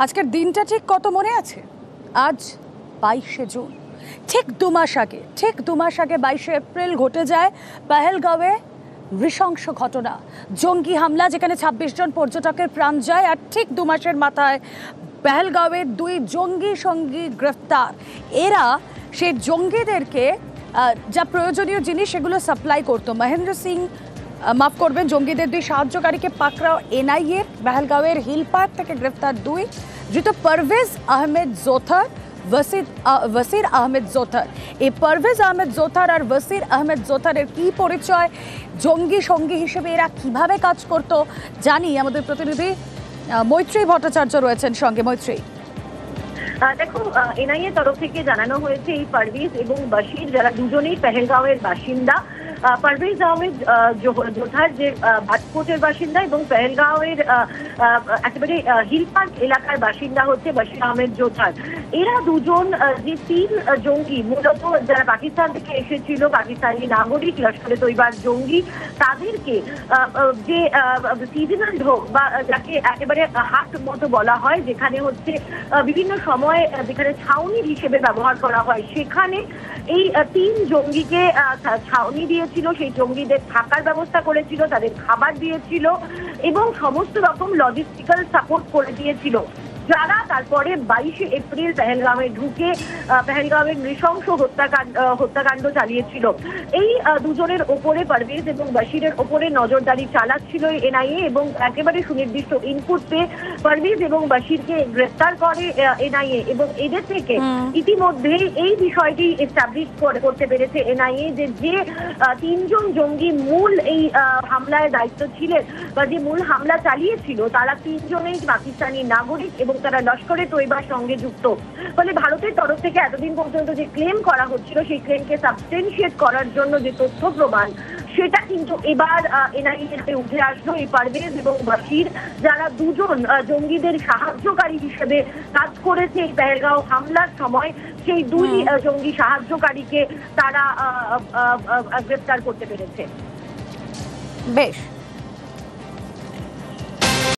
আজকের দিনটা ঠিক কত মনে আছে? আজ 22শে জুন। ঠিক দু মাস আগে 22শে এপ্রিল ঘটে যায় পেহেলগাঁওয়ে নৃশংস ঘটনা, জঙ্গি হামলা, যেখানে 26 জন পর্যটকের প্রাণ যায়। আর ঠিক দু মাসের মাথায় পেহেলগাঁওয়ে দুই জঙ্গি সঙ্গী গ্রেফতার। এরা সেই জঙ্গিদেরকে যা প্রয়োজনীয় জিনিস সেগুলো সাপ্লাই করতো। মহেন্দ্র সিং, মাফ করবেন, জঙ্গিদের দুই সাহায্যকারীকে পাকড়াও এনআইএ। পেহেলগাঁওয়ের হিল পার্ক থেকে গ্রেফতার দুই ধৃত পারভেজ আহমেদ জোথার, ওয়াসির আহমেদ জোথার। এই পারভেজ আহমেদ জোথার আর ওয়াসির আহমেদ জোথারের কি পরিচয়, জঙ্গি সঙ্গী হিসেবে এরা কিভাবে কাজ করত জানি। আমাদের প্রতিনিধি মৈত্রী ভট্টাচার্য রয়েছেন সঙ্গে। মৈত্রী, দেখো, এনআইএ তরফ থেকে জানানো হয়েছে এই পারভেজ এবং বাশির, যারা দুজনেই পেহেলগাঁওয়ের বাসিন্দা। পারভেজ আহমেদ জোথার যে ভাটকোটের বাসিন্দা এবং পেহেলগাঁওয়ের একেবারে হিল পার্ক এলাকার বাসিন্দা হচ্ছে বাশির আহমেদ জোথার। এরা দুজন যে তিন জঙ্গি, মূলত যারা পাকিস্তান থেকে এসেছিল, পাকিস্তানি নাগরিক, লস্করে তৈবার জঙ্গি, তাদেরকে যে সিজনাল ঢোক বা যাকে একেবারে হাট মতো বলা হয়, যেখানে হচ্ছে বিভিন্ন সময় যেখানে ছাউনি হিসেবে ব্যবহার করা হয়, সেখানে এই তিন জঙ্গিকে ছাউনি দিয়েছিল, সেই জঙ্গিদের থাকার ব্যবস্থা করেছিল, তাদের খাবার দিয়েছিল এবং সমস্ত রকম লজিস্টিক্যাল সাপোর্ট করে দিয়েছিল। যারা তারপরে 22শে এপ্রিল পেহেলগাঁওয়ে ঢুকে পেহেলগাঁওয়ের নৃশংস হত্যাকাণ্ড চালিয়েছিল। এই দুজনের ওপরে, পারভেজ এবং বাশিরের ওপরে নজরদারি চালাচ্ছিল এনআইএ এবং একেবারে সুনির্দিষ্ট ইনপুট পেয়ে পারভেজ এবং বাশিরকে গ্রেফতার করে এনআইএ। এবং এদের থেকে ইতিমধ্যে এই বিষয়টি এস্টাবলিশ করতে পেরেছে এনআইএ যে তিনজন জঙ্গি মূল এই হামলায় দায়িত্ব ছিলেন বা যে মূল হামলা চালিয়েছিল, তারা তিনজনেই পাকিস্তানি নাগরিক এবং তারা লস্করে তৈবার সঙ্গে যুক্ত। ফলে ভারতের তরফ থেকে এতদিন পর্যন্ত যে ক্লেম করা হচ্ছিল, সেই ক্লেমকে সাবস্টেনশিয়েট করার জন্য যে তথ্য প্রমাণ, সেটা কিন্তু এবার এনআইএ উঠে আসলো। এই পারভেজ এবং বাশির, যারা দুজন জঙ্গিদের সাহায্যকারী হিসেবে কাজ করেছে এই পেহেলগাঁও হামলার সময়, সেই দুই জঙ্গি সাহায্যকারীকে তারা গ্রেফতার করতে পেরেছে। বেশ।